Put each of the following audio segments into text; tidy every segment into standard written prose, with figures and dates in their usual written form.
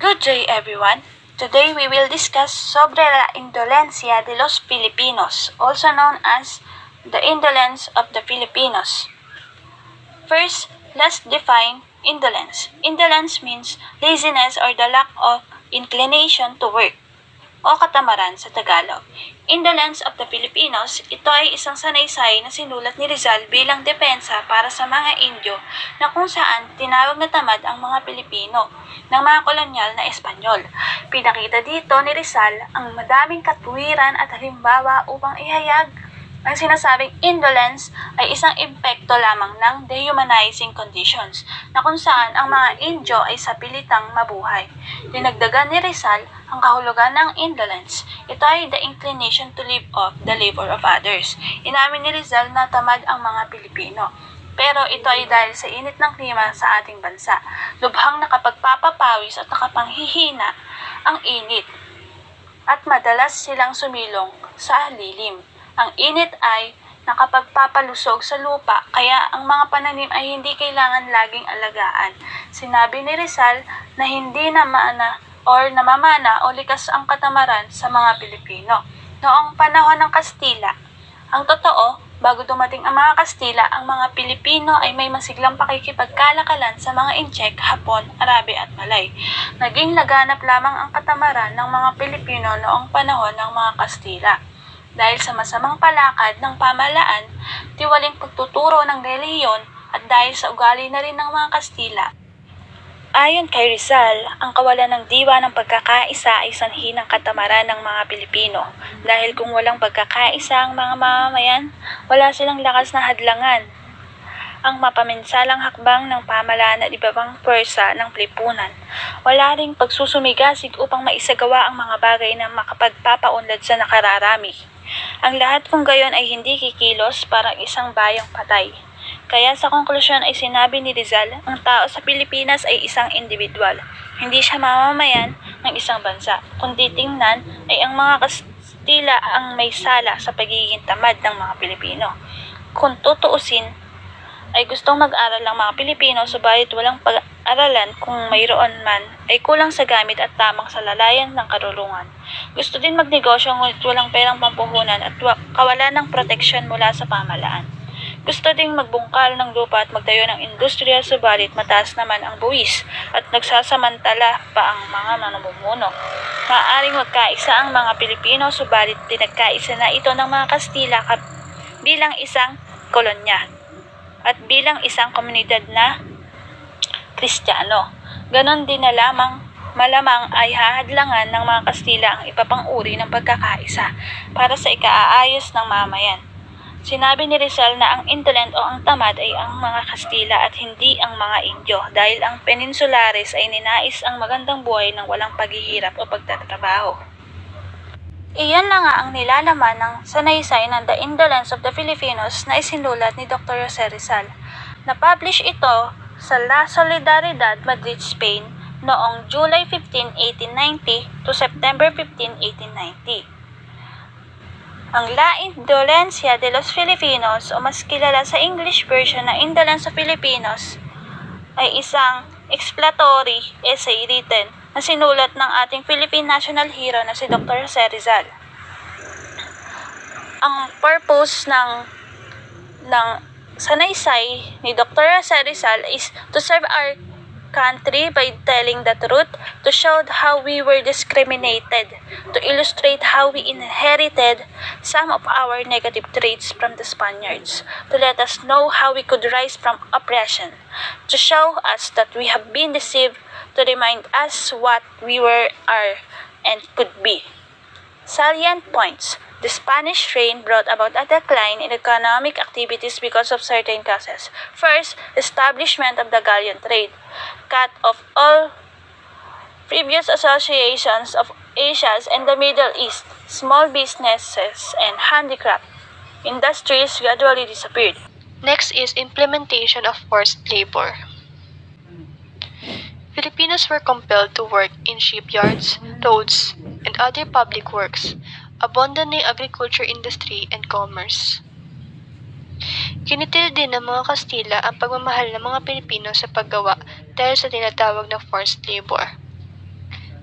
Good day everyone. Today we will discuss sobre la indolencia de los Filipinos, also known as the indolence of the Filipinos. First, let's define indolence. Indolence means laziness or the lack of inclination to work o katamaran sa Tagalog. Indolence of the Filipinos, ito ay isang sanaysay na sinulat ni Rizal bilang depensa para sa mga Indio na kung saan tinawag na tamad ang mga Pilipino ng mga kolonyal na Espanyol. Pinakita dito ni Rizal ang madaming katuwiran at halimbawa upang ihayag ang sinasabing indolence ay isang epekto lamang ng dehumanizing conditions na kung saan ang mga Indio ay sapilitang mabuhay. Dinagdagan ni Rizal ang kahulugan ng indolence. Ito ay the inclination to live off the labor of others. Inamin ni Rizal na tamad ang mga Pilipino. Pero ito ay dahil sa init ng klima sa ating bansa. Lubhang nakapagpapapawis at nakapanghihina ang init. At madalas silang sumilong sa lilim. Ang init ay nakapagpapalusog sa lupa kaya ang mga pananim ay hindi kailangan laging alagaan. Sinabi ni Rizal na hindi namamana o likas ang katamaran sa mga Pilipino. Noong panahon ng Kastila, ang totoo, bago dumating ang mga Kastila, ang mga Pilipino ay may masiglang pakikipagkalakalan sa mga Intsek, Hapon, Arabe at Malay. Naging laganap lamang ang katamaran ng mga Pilipino noong panahon ng mga Kastila. Dahil sa masamang palakad ng pamahalaan, tiwaling pagtuturo ng relihiyon at dahil sa ugali na rin ng mga Kastila. Ayon kay Rizal, ang kawalan ng diwa ng pagkakaisa ay sanhi ng katamaran ng mga Pilipino. Dahil kung walang pagkakaisa ang mga mamamayan, wala silang lakas na hadlangan ang mapaminsalang hakbang ng pamahalaan at iba pang pwersa ng lipunan. Wala ring pagsusumigasig upang maisagawa ang mga bagay na makapagpapaunlad sa nakararami. Ang lahat kung gayon ay hindi kikilos parang isang bayang patay. Kaya sa konklusyon ay sinabi ni Rizal, ang tao sa Pilipinas ay isang individual. Hindi siya mamamayan ng isang bansa. Kung titingnan ay ang mga Kastila ang may sala sa pagiging tamad ng mga Pilipino. Kung tutuusin, ay gustong mag-aral ang mga Pilipino subalit walang pag-aralan kung mayroon man ay kulang sa gamit at tamang salalayan ng karunungan. Gusto din magnegosyo ngunit walang perang pampuhunan at kawalan ng proteksyon mula sa pamahalaan. Gusto ding magbungkal ng lupa at magtayo ng industriya subalit mataas naman ang buwis at nagsasamantala pa ang mga mamumuno. Maaaring magkaisa ang mga Pilipino subalit pinagkaisa na ito ng mga Kastila bilang isang kolonya at bilang isang komunidad na Kristiyano. Ganon din na malamang ay hahadlangan ng mga Kastila ang iba pang uri ng pagkakaisa para sa ikaaayos ng mamayan. Sinabi ni Rizal na ang indolent o ang tamad ay ang mga Kastila at hindi ang mga Indio dahil ang Peninsulares ay ninais ang magandang buhay ng walang paghihirap o pagtatrabaho. Iyan na nga ang nilalaman ng sanaysay ng The Indolence of the Filipinos na isinulat ni Dr. Jose Rizal. Na-publish ito sa La Solidaridad, Madrid, Spain noong July 15, 1890 to September 15, 1890. Ang La Indolencia de los Filipinos o mas kilala sa English version na Indolence of Filipinos ay isang exploratory essay written na sinulat ng ating Philippine national hero na si Dr. Jose Rizal. Ang purpose ng sanaysay ni Dr. Jose Rizal is to serve our country by telling the truth, to show how we were discriminated, to illustrate how we inherited some of our negative traits from the Spaniards, to let us know how we could rise from oppression, to show us that we have been deceived, to remind us what we were, are, and could be. Salient points. The Spanish reign brought about a decline in economic activities because of certain causes. First, establishment of the galleon trade. Cut off all previous associations of Asia and the Middle East. Small businesses and handicraft industries gradually disappeared. Next is implementation of forced labor. Filipinos were compelled to work in shipyards, roads, and other public works, abandoning agriculture industry and commerce. Kinitil din ng mga Kastila ang pagmamahal ng mga Pilipino sa paggawa dahil sa tinatawag na forced labor.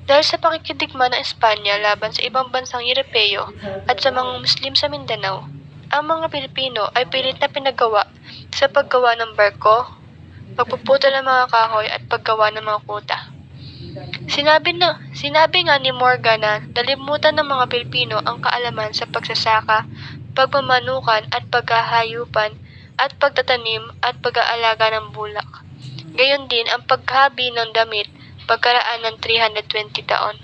Dahil sa pakikidigma ng Espanya laban sa ibang bansang Europeo at sa mga Muslim sa Mindanao, ang mga Pilipino ay pilit na pinagawa sa paggawa ng barko, pagpuputol ng mga kahoy at paggawa ng mga kuta. Sinabi nga ni Morgan na nalimutan ng mga Pilipino ang kaalaman sa pagsasaka, pagmamanukan at paghahayupan at pagtatanim at pag-aalaga ng bulak. Gayon din ang paghabi ng damit pagkaraan ng 320 taon.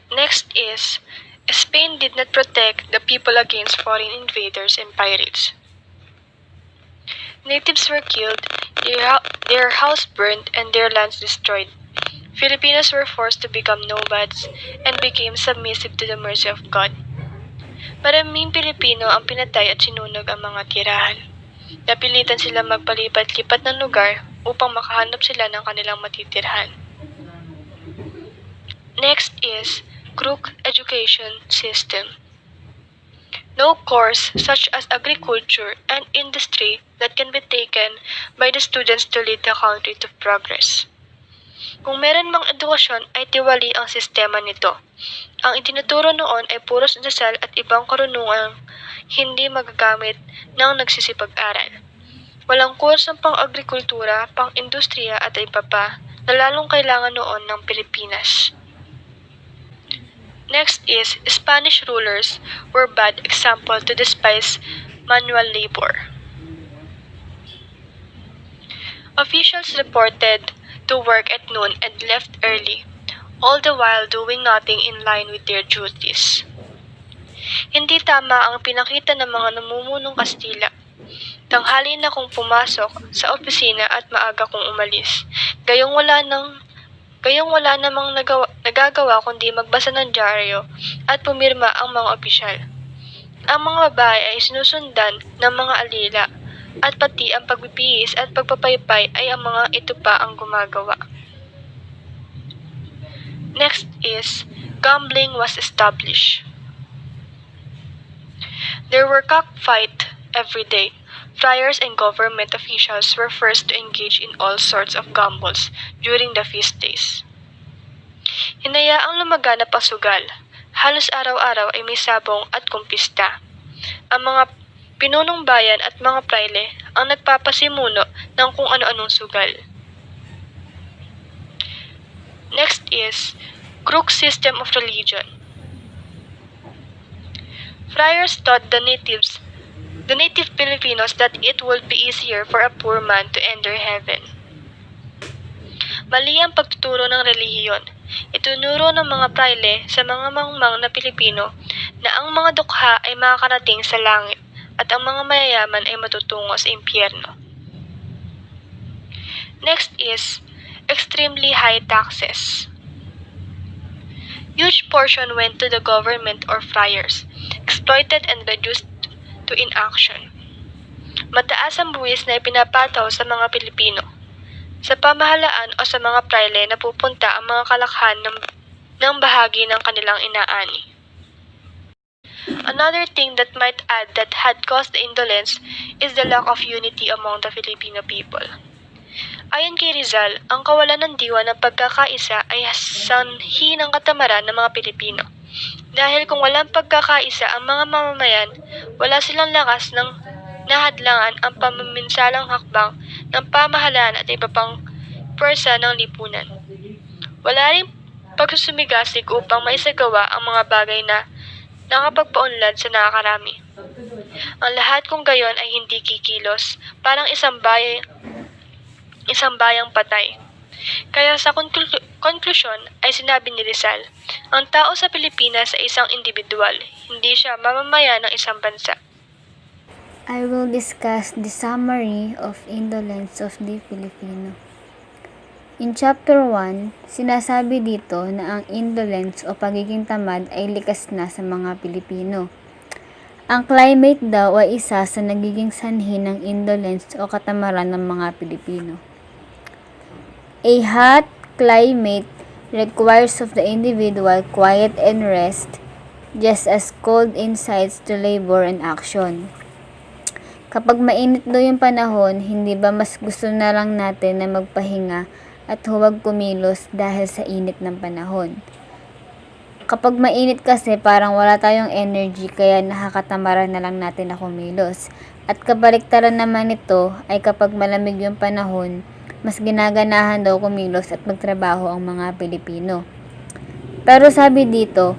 Next is, Spain did not protect the people against foreign invaders and pirates. Natives were killed, their house burned, and their lands destroyed. Filipinos were forced to become nomads and became submissive to the mercy of God. Maraming Pilipino ang pinatay at sinunog ang mga tirahan. Napilitan sila magpalipat-lipat ng lugar upang makahanap sila ng kanilang matitirhan. Next is Crook Education System. No course such as agriculture and industry that can be taken by the students to lead the country to progress. Kung meron mang edukasyon ay tiwali ang sistema nito. Ang itinuturo noon ay puros dasal at ibang karunungang hindi magagamit ng nagsisipag-aral. Walang kursong pang-agrikultura, pang-industriya at iba pa na lalong kailangan noon ng Pilipinas. Next is, Spanish rulers were bad example to despise manual labor. Officials reported to work at noon and left early, all the while doing nothing in line with their duties. Hindi tama ang pinakita ng mga namumunong Kastila. Tanghali na kung pumasok sa opisina at maaga kung umalis. Gayong wala namang nagagawa kundi magbasa ng dyaryo at pumirma ang mga opisyal. Ang mga babae ay sinusundan ng mga alila at pati ang pagbibihis at pagpapaypay ay ang mga ito pa ang gumagawa. Next is, gambling was established. There were cockfights every day. Friars and government officials were forced to engage in all sorts of gambles during the feast days. Hinayaang lumaganap ang sugal. Halos araw-araw ay may sabong at kumpista. Ang mga pinunong bayan at mga praile ang nagpapasimuno ng kung ano-anong sugal. Next is crook system of religion. Friars taught the native Filipinos that it would be easier for a poor man to enter heaven. Mali ang pagtuturo ng relihiyon. Itunuro ng mga praile sa mga mangmang na Pilipino na ang mga dukha ay makakarating sa langit at ang mga mayayaman ay matutungo sa impyerno. Next is extremely high taxes. Huge portion went to the government or friars, exploited and reduced to inaction. Mataas ang buwis na ipinapataw sa mga Pilipino. Sa pamahalaan o sa mga praile na pupunta ang mga kalakhan ng bahagi ng kanilang inaani. Another thing that might add that had caused the indolence is the lack of unity among the Filipino people. Ayon kay Rizal, ang kawalan ng diwa ng pagkakaisa ay sanhi ng katamaran ng mga Pilipino. Dahil kung walang pagkakaisa ang mga mamamayan, wala silang lakas ng nahadlangan ang pamaminsalang hakbang ng pamahalaan at iba pang pwersa ng lipunan. Wala rin pagsusumigasig upang maisagawa ang mga bagay na nakapagpaunlad sa nakakarami. Ang lahat kung gayon ay hindi kikilos, parang isang bayang patay. Kaya sa konklusyon ay sinabi ni Rizal, ang tao sa Pilipinas ay isang individual, hindi siya mamamayan ng isang bansa. I will discuss the summary of indolence of the Filipino. In Chapter 1, sinasabi dito na ang indolence o pagiging tamad ay likas na sa mga Pilipino. Ang climate daw ay isa sa nagiging sanhi ng indolence o katamaran ng mga Pilipino. A hot climate requires of the individual quiet and rest, just as cold incites to labor and action. Kapag mainit daw yung panahon, hindi ba mas gusto na lang natin na magpahinga at huwag kumilos dahil sa init ng panahon. Kapag mainit kasi parang wala tayong energy kaya nakakatamaran na lang natin na kumilos. At kabaliktaran naman nito ay kapag malamig yung panahon, mas ginaganahan daw kumilos at magtrabaho ang mga Pilipino. Pero sabi dito,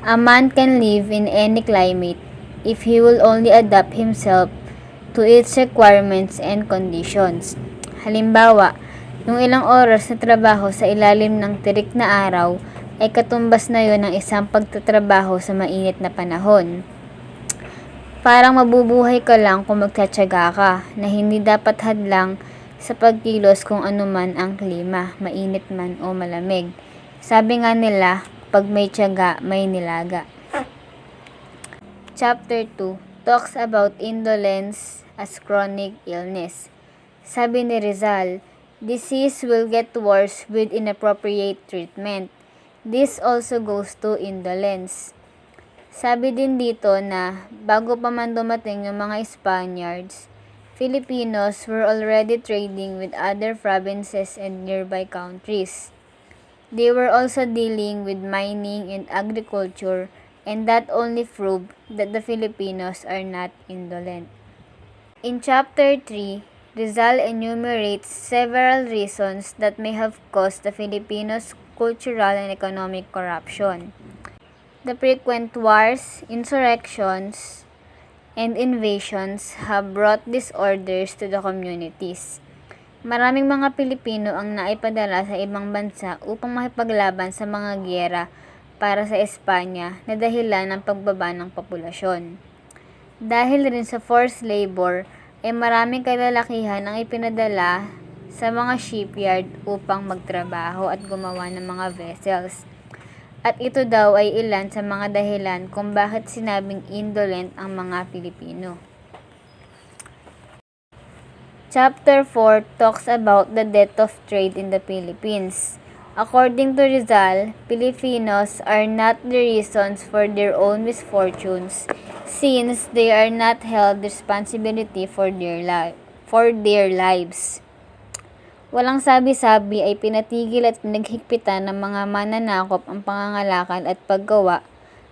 a man can live in any climate if he will only adapt himself to its requirements and conditions. Halimbawa, yung ilang oras na trabaho sa ilalim ng tirik na araw ay katumbas na yon ng isang pagtatrabaho sa mainit na panahon. Parang mabubuhay ka lang kung magtsatsaga ka, na hindi dapat hadlang sa pagkilos kung anuman ang klima, mainit man o malamig. Sabi nga nila, pag may tiyaga, may nilaga. Chapter 2 talks about indolence as chronic illness. Sabi ni Rizal, disease will get worse with inappropriate treatment. This also goes to indolence. Sabi din dito na bago pa man dumating yung mga Spaniards, Filipinos were already trading with other provinces and nearby countries. They were also dealing with mining and agriculture, and that only proved that the Filipinos are not indolent. In Chapter 3, Rizal enumerates several reasons that may have caused the Filipinos' cultural and economic corruption. The frequent wars, insurrections, and invasions have brought disorders to the communities. Maraming mga Pilipino ang naipadala sa ibang bansa upang makipaglaban sa mga giyera para sa Espanya na dahilan ng pagbaba ng populasyon. Dahil rin sa forced labor, ay maraming kalalakihan ang ipinadala sa mga shipyard upang magtrabaho at gumawa ng mga vessels. At ito daw ay ilan sa mga dahilan kung bakit sinabing indolent ang mga Pilipino. Chapter 4 talks about the death of trade in the Philippines. According to Rizal, Filipinos are not the reasons for their own misfortunes since they are not held responsibility for their lives. Walang sabi-sabi ay pinatigil at pinaghigpitan ng mga mananakop ang pangangalakal at paggawa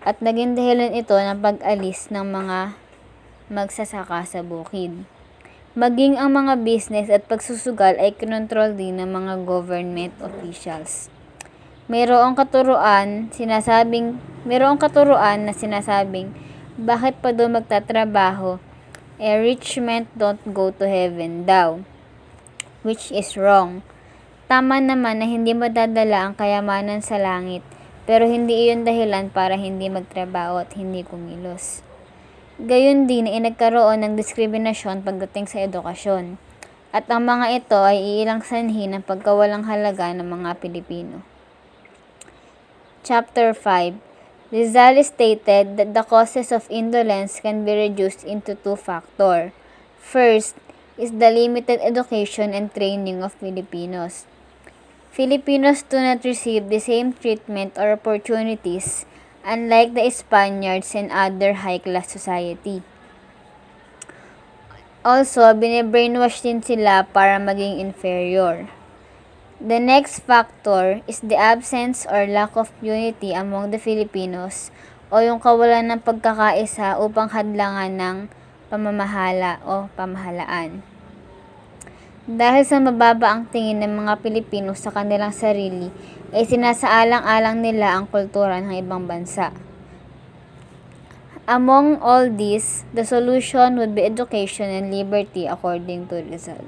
at naging dahilan ito ng pag-alis ng mga magsasaka sa bukid. Maging ang mga business at pagsusugal ay kinontrol din ng mga government officials. Mayroong katuruan na sinasabing bakit pa daw magtatrabaho, rich men don't go to heaven daw, which is wrong. Tama naman na hindi madadala ang kayamanan sa langit, pero hindi iyon dahilan para hindi magtrabaho at hindi kumilos. Gayon din ay nagkaroon ng diskriminasyon pagdating sa edukasyon, at ang mga ito ay iilang sanhi ng pagkawalang halaga ng mga Pilipino. Chapter 5 Rizal stated that the causes of indolence can be reduced into two factors. First is the limited education and training of Filipinos. Filipinos do not receive the same treatment or opportunities unlike the Spaniards and other high-class society. Also, bine-brainwash din sila para maging inferior. The next factor is the absence or lack of unity among the Filipinos o yung kawalan ng pagkakaisa upang hadlangan ng pamamahala o pamahalaan. Dahil sa mababa ang tingin ng mga Pilipino sa kanilang sarili, ay sinasaalang-alang nila ang kultura ng ibang bansa. Among all these, the solution would be education and liberty according to Rizal.